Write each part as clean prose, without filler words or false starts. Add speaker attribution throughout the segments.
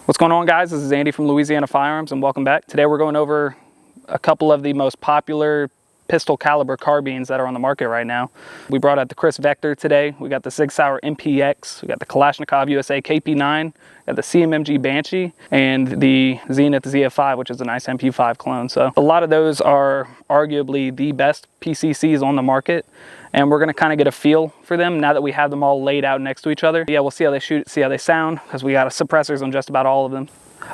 Speaker 1: What's going on, guys? This is Andy from Louisiana Firearms, and welcome back. Today we're going over a couple of the most popular pistol caliber carbines that are on the market right now. We brought out the Kriss Vector today. We got the Sig Sauer MPX, we got the Kalashnikov USA KP-9, got the CMMG Banshee, and the Zenith ZF-5, which is a nice MP5 clone. So a lot of those are arguably the best PCCs on the market, and we're going to kind of get a feel for them now that we have them all laid out next to each other. Yeah, we'll see how they shoot, see how they sound, because we got suppressors on just about all of them.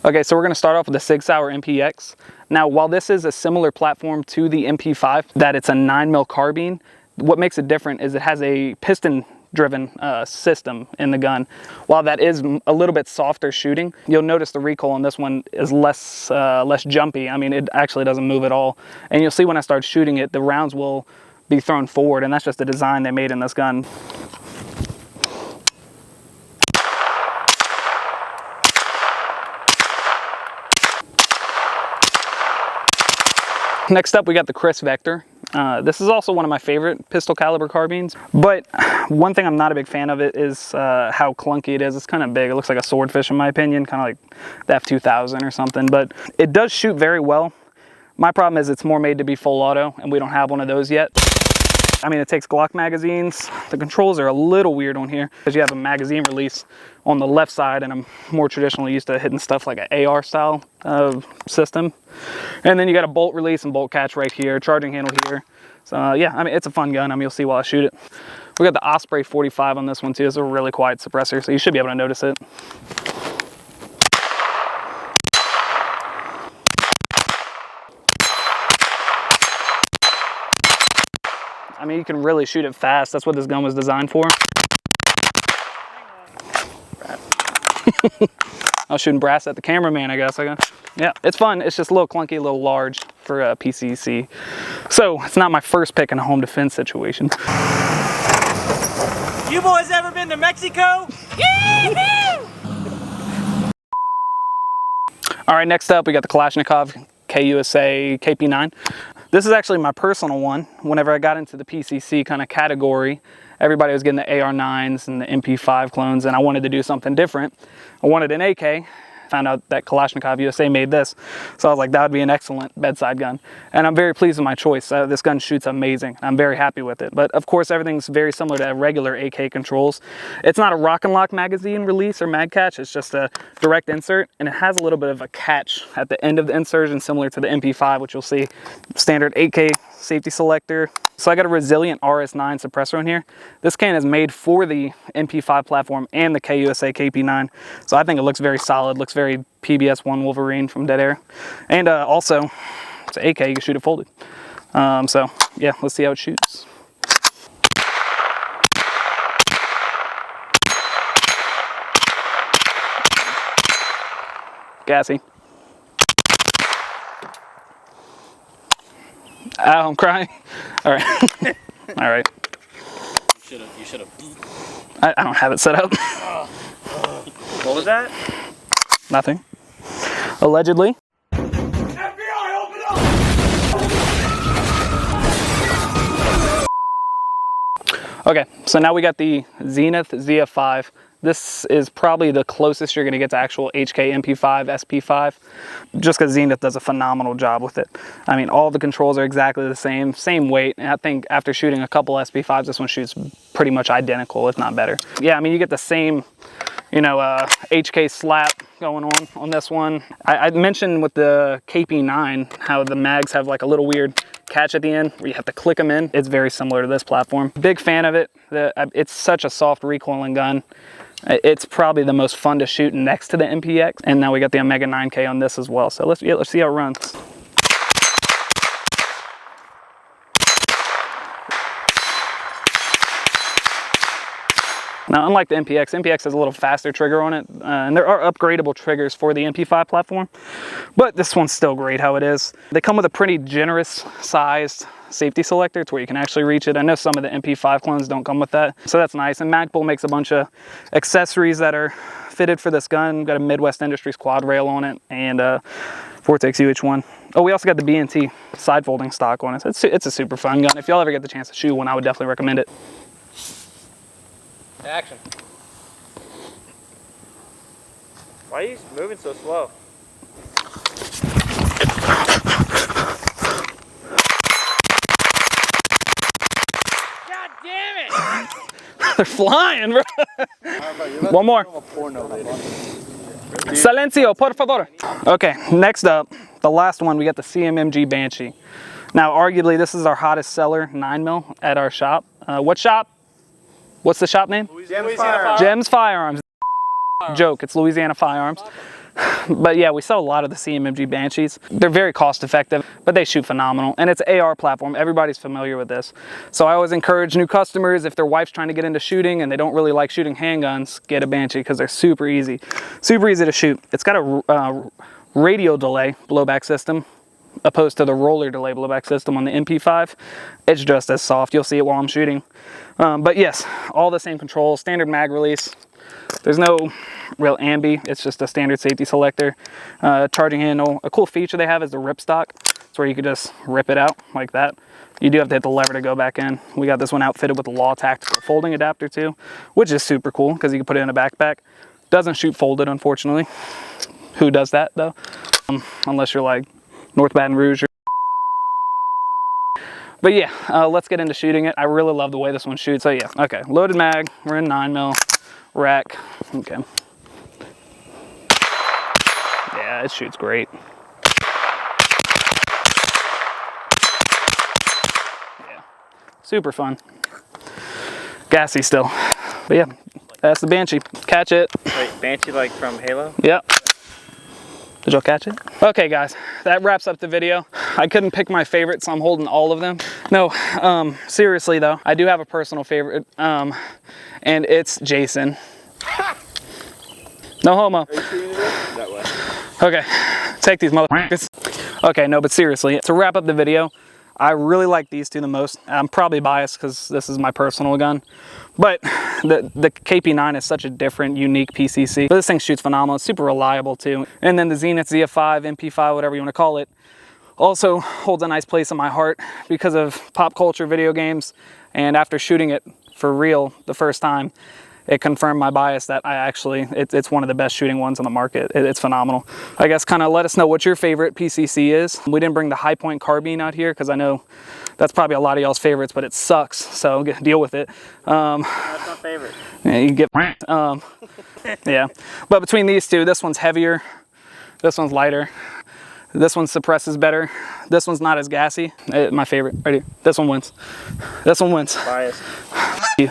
Speaker 1: Okay, so we're going to start off with the Sig Sauer MPX. Now, while this is a similar platform to the MP5, that it's a 9mm carbine, what makes it different is it has a piston-driven system in the gun. While that is a little bit softer shooting, you'll notice the recoil on this one is less jumpy. I mean, it actually doesn't move at all. And you'll see when I start shooting it, the rounds will be thrown forward, and that's just the design they made in this gun. Next up, we got the Kriss Vector. This is also one of my favorite pistol caliber carbines, but one thing I'm not a big fan of it is how clunky it is. It's kind of big. It looks like a swordfish in my opinion, kind of like the F2000 or something, but it does shoot very well. My problem is it's more made to be full auto, and we don't have one of those yet. I mean, it takes Glock magazines. The controls are a little weird on here because you have a magazine release on the left side, and I'm more traditionally used to hitting stuff like an AR style system. And then you got a bolt release and bolt catch right here, charging handle here. So yeah, I mean, it's a fun gun. I mean, you'll see while I shoot it. We got the Osprey 45 on this one too. It's a really quiet suppressor, so you should be able to notice it. I mean, you can really shoot it fast. That's what this gun was designed for. I was shooting brass at the cameraman, I guess. Yeah, it's fun. It's just a little clunky, a little large for a PCC. So it's not my first pick in a home defense situation.
Speaker 2: You boys ever been to Mexico?
Speaker 1: All right, next up, we got the Kalashnikov USA KP-9. This is actually my personal one. Whenever I got into the PCC kind of category, everybody was getting the AR9s and the MP5 clones, and I wanted to do something different. I wanted an AK. Found out that Kalashnikov USA made this, so I was like, that would be an excellent bedside gun, and I'm very pleased with my choice. This gun shoots amazing. I'm very happy with it, but of course everything's very similar to regular AK controls. It's not a rock and lock magazine release or mag catch. It's just a direct insert, and it has a little bit of a catch at the end of the insertion, similar to the MP5, which you'll see. Standard 8K safety selector. So I got a resilient RS9 suppressor in here. This can is made for the MP5 platform and the KUSA KP9. So I think it looks very solid, looks very PBS-1 Wolverine from Dead Air. And also, it's an AK, you can shoot it folded. So yeah, let's see how it shoots. Gassy. Ow, I'm crying. All right. All right.
Speaker 2: You should have.
Speaker 1: I don't have it set up.
Speaker 2: What was that?
Speaker 1: Nothing. Allegedly.
Speaker 2: FBI, open up!
Speaker 1: Okay, so now we got the Zenith ZF-5. This is probably the closest you're going to get to actual HK MP5, SP5, just because Zenith does a phenomenal job with it. I mean, all the controls are exactly the same weight, and I think after shooting a couple SP5s, this one shoots pretty much identical, if not better. Yeah, I mean, you get the same, you know, HK slap going on this one. I mentioned with the KP9 how the mags have like a little weird catch at the end where you have to click them in. It's very similar to this platform. Big fan of it. It's such a soft recoiling gun. It's probably the most fun to shoot next to the MPX, and now we got the Omega 9K on this as well. So let's see how it runs. Now, unlike the MPX has a little faster trigger on it, and there are upgradable triggers for the MP5 platform, but this one's still great how it is. They come with a pretty generous sized safety selector to where you can actually reach it. I know some of the MP5 clones don't come with that, so that's nice. And Magpul makes a bunch of accessories that are fitted for this gun. Got a Midwest Industries quad rail on it, and Vortex UH1. Oh, we also got the B&T side folding stock on it. So it's a super fun gun. If y'all ever get the chance to shoot one, I would definitely recommend it.
Speaker 2: Action. Why are you moving so slow? God damn it!
Speaker 1: They're flying, bro. One more. Silencio, por favor. Okay, next up, the last one, we got the CMMG Banshee. Now, arguably, this is our hottest seller 9mm at our shop. What shop? What's the shop name? Gems Firearms. Joke, it's Louisiana Firearms. But yeah, we sell a lot of the CMMG Banshees. They're very cost effective, but they shoot phenomenal. And it's an AR platform. Everybody's familiar with this. So I always encourage new customers, if their wife's trying to get into shooting and they don't really like shooting handguns, get a Banshee because they're super easy. Super easy to shoot. It's got a radial delay blowback system opposed to the roller delay blowback system on the MP5. It's just as soft. You'll see it while I'm shooting. But yes, all the same controls, standard mag release. There's no real ambi, it's just a standard safety selector. Charging handle. A cool feature they have is the ripstock. It's where you could just rip it out like that. You do have to hit the lever to go back in. We got this one outfitted with a Law Tactical folding adapter too, which is super cool because you can put it in a backpack. Doesn't shoot folded, unfortunately. Who does that though? Unless you're like North Baton Rouge. But yeah, let's get into shooting it. I really love the way this one shoots. So yeah, okay, loaded mag. We're in 9mm. Rack. Okay. Yeah, it shoots great. Yeah. Super fun. Gassy still. But yeah, that's the Banshee. Catch it.
Speaker 2: Wait, Banshee like from Halo?
Speaker 1: Yep. Did y'all catch it? Okay guys, that wraps up the video. I couldn't pick my favorite, so I'm holding all of them. No, seriously though, I do have a personal favorite, and it's Jason. No homo. Okay, take these motherfuckers. Okay, no, but seriously, to wrap up the video, I really like these two the most. I'm probably biased because this is my personal gun, but the KP9 is such a different, unique PCC. But this thing shoots phenomenal. It's super reliable too. And then the Zenith ZF-5, MP5, whatever you want to call it, also holds a nice place in my heart because of pop culture, video games, and after shooting it for real the first time, it confirmed my bias that it's one of the best shooting ones on the market. It's phenomenal. I guess kind of let us know what your favorite PCC is. We didn't bring the High Point Carbine out here because I know that's probably a lot of y'all's favorites, but it sucks, so deal with it.
Speaker 2: That's my favorite.
Speaker 1: Yeah, you get yeah. But between these two, this one's heavier, this one's lighter, this one suppresses better, this one's not as gassy. My favorite, right here. This one wins. This one wins.
Speaker 2: Biased.
Speaker 1: You.